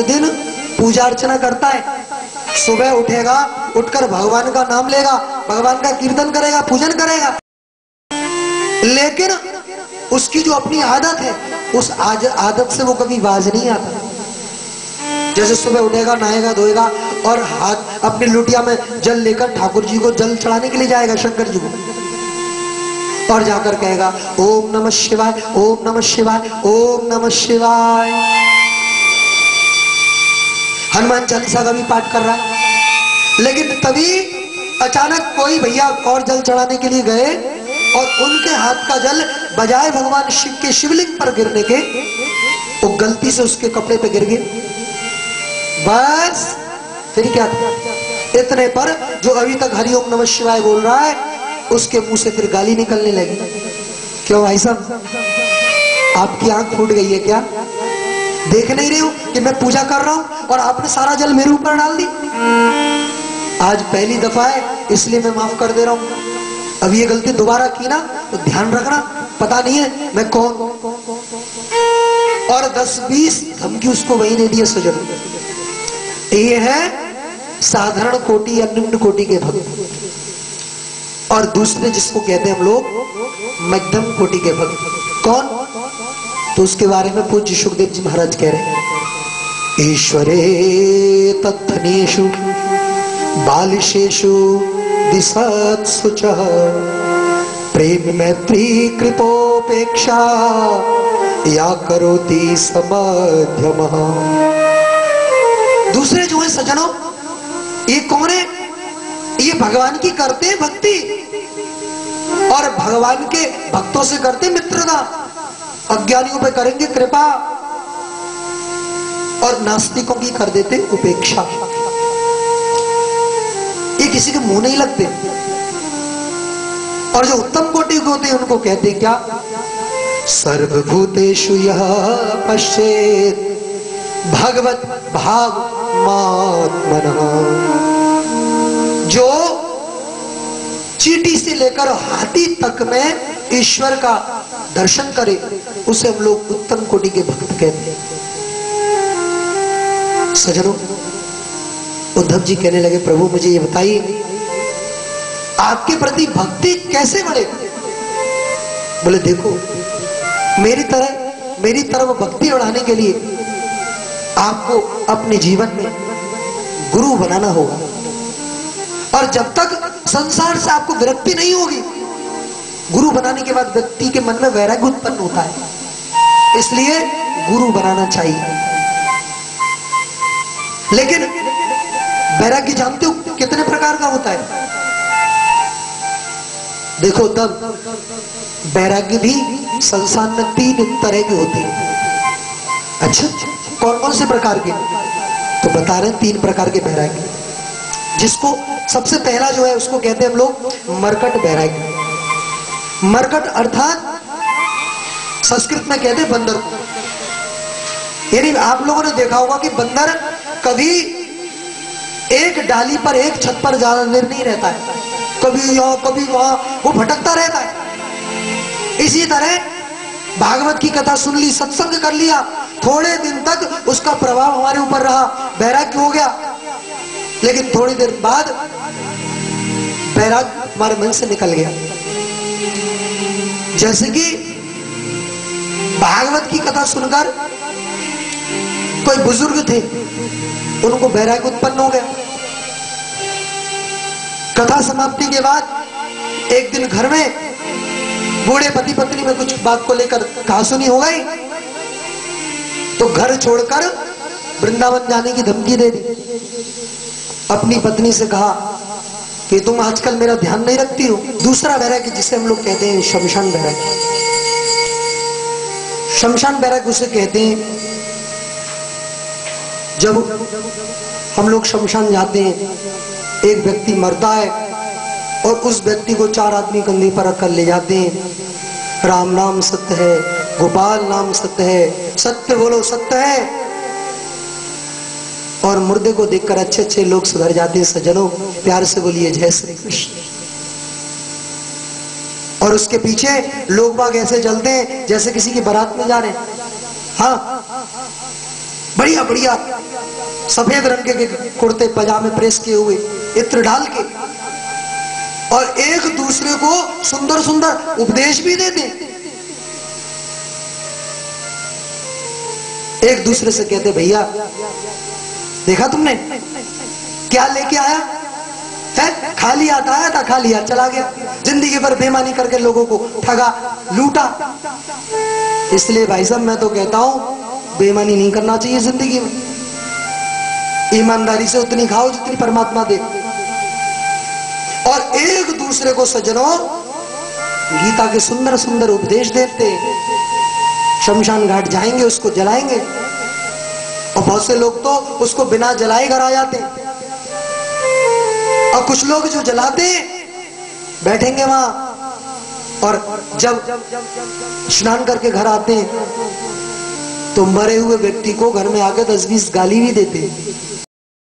दिन पूजा अर्चना करता है, सुबह उठेगा, उठकर भगवान का नाम लेगा, भगवान का कीर्तन करेगा, पूजन करेगा। लेकिन उसकी जो अपनी आदत है, उस आदत से वो कभी बाज नहीं आता। जैसे सुबह उठेगा, नहाएगा, धोएगा और हाथ अपनी लुटिया में जल लेकर ठाकुर जी को जल चढ़ाने के लिए जाएगा, शंकर जी को, और जाकर कहेगा ओम नमः शिवाय, ओम नमः शिवाय, ओम नमः शिवाय। हनुमान चालीसा का भी पाठ कर रहा है। लेकिन तभी अचानक कोई भैया और जल चढ़ाने के लिए गए और उनके हाथ का जल बजाय भगवान शिव के शिवलिंग पर गिरने के, वो गलती से उसके कपड़े पे गिर गए। बस फिर क्या था? इतने पर जो अभी तक हरिओम नमः शिवाय बोल रहा है, उसके मुंह से फिर गाली निकलने लगी। क्यों भाई साहब, आपकी आंख फूट गई है क्या? देख नहीं रही हूं कि मैं पूजा कर रहा हूं और आपने सारा जल मेरे ऊपर डाल दी? आज पहली दफा है इसलिए मैं माफ कर दे रहा हूं। अब ये गलती दोबारा की ना तो ध्यान रखना, पता नहीं है मैं कौन। और 10-20 धमकी उसको वही ने दिए सजन। ये है साधारण कोटि या निम्न कोटि के भक्त। और दूसरे जिसको कहते हैं हम लोग मध्यम कोटि के भक्त, कौन? तो उसके बारे में पूज्य सुखदेव जी महाराज कह रहे हैं, ईश्वरे तत्थनेषु बालिशेषु दिशत्सु च प्रेम मैत्री कृपोपेक्षा या करोति समध्यमः। दूसरे जो है सज्जनों, ये कौन है? ये भगवान की करते हैं भक्ति और भगवान के भक्तों से करते मित्रता, अज्ञानियों पे करेंगे कृपा और नास्तिकों की कर देते उपेक्षा। ये किसी के मुंह नहीं लगते। और जो उत्तम कोटि के होते हैं उनको कहते क्या? सर्वभूतेषु यः पश्येत् भगवत भावमात्मनः। जो चींटी से लेकर हाथी तक में ईश्वर का दर्शन करे, उसे हम लोग उत्तम कोटि के भक्त कहते हैं। सज्जनों, उद्धव जी कहने लगे, प्रभु मुझे ये बताइए आपके प्रति भक्ति कैसे बढ़े? बोले देखो, मेरी तरफ भक्ति बढ़ाने के लिए आपको अपने जीवन में गुरु बनाना होगा। और जब तक संसार से आपको विरक्ति नहीं होगी, गुरु बनाने के बाद व्यक्ति के मन में वैराग्य उत्पन्न होता है, इसलिए गुरु बनाना चाहिए। लेकिन वैराग्य जानते हो कितने प्रकार का होता है? देखो, तब वैराग्य भी संसार में 3 तरह के होते हैं। अच्छा, कौन कौन से प्रकार के? तो बता रहे हैं 3 प्रकार के वैराग्य। जिसको सबसे पहला जो है उसको कहते हैं हम लोग मरकट वैराग्य। मरकट अर्थात संस्कृत में कहते हैं बंदर को। यानी आप लोगों ने देखा होगा कि बंदर कभी एक डाली पर, एक छत पर ज्यादा देर नहीं रहता है, कभी यहाँ कभी वहां, वो भटकता रहता है। इसी तरह भागवत की कथा सुन ली, सत्संग कर लिया, थोड़े दिन तक उसका प्रभाव हमारे ऊपर रहा, वैराग्य हो गया। लेकिन थोड़ी देर बाद वैराग्य हमारे मन से निकल गया। जैसे कि भागवत की कथा सुनकर कोई बुजुर्ग थे, उनको वैराग्य उत्पन्न हो गया। कथा समाप्ति के बाद एक दिन घर में बूढ़े पति पत्नी में कुछ बात को लेकर कहासुनी हो गई, तो घर छोड़कर वृंदावन जाने की धमकी दे दी। अपनी पत्नी से कहा कि तुम आजकल मेरा ध्यान नहीं रखती हो। दूसरा वैराग्य जिसे हम लोग कहते हैं शमशान वैराग्य। शमशान वैराग्य उसे कहते हैं जब हम लोग शमशान जाते हैं, एक व्यक्ति मरता है और उस व्यक्ति को 4 आदमी कंधे पर रखकर ले जाते हैं। राम नाम सत्य है, गोपाल नाम सत्य है, सत्य बोलो सत्य है। और मुर्दे को देखकर अच्छे अच्छे लोग सुधर जाते हैं। सज्जनों, प्यार से बोलिए जय श्री कृष्ण। और उसके पीछे लोग बाग ऐसे चलते हैं जैसे किसी की बारात में जा रहे हैं। हाँ बढ़िया बढ़िया सफेद रंग के कुर्ते पजामे प्रेस किए हुए, इत्र डाल के, और एक दूसरे को सुंदर सुंदर उपदेश भी देते। एक दूसरे से कहते, भैया देखा तुमने क्या लेके आया है? खाली हाथ आया था, खाली हाथ चला गया। जिंदगी भर बेईमानी करके लोगों को ठगा, लूटा। इसलिए भाई साहब मैं तो कहता हूं बेईमानी नहीं करना चाहिए जिंदगी में। ईमानदारी से उतनी खाओ जितनी परमात्मा दे। और एक दूसरे को सज्जनों गीता के सुंदर सुंदर उपदेश देते। शमशान घाट जाएंगे, उसको जलाएंगे, और बहुत से लोग तो उसको बिना जलाए घर आ जाते हैं। और कुछ लोग जो जलाते बैठेंगे वहां, और जब स्नान करके घर आते हैं तो मरे हुए व्यक्ति को घर में आके 10-20 गाली भी देते हैं।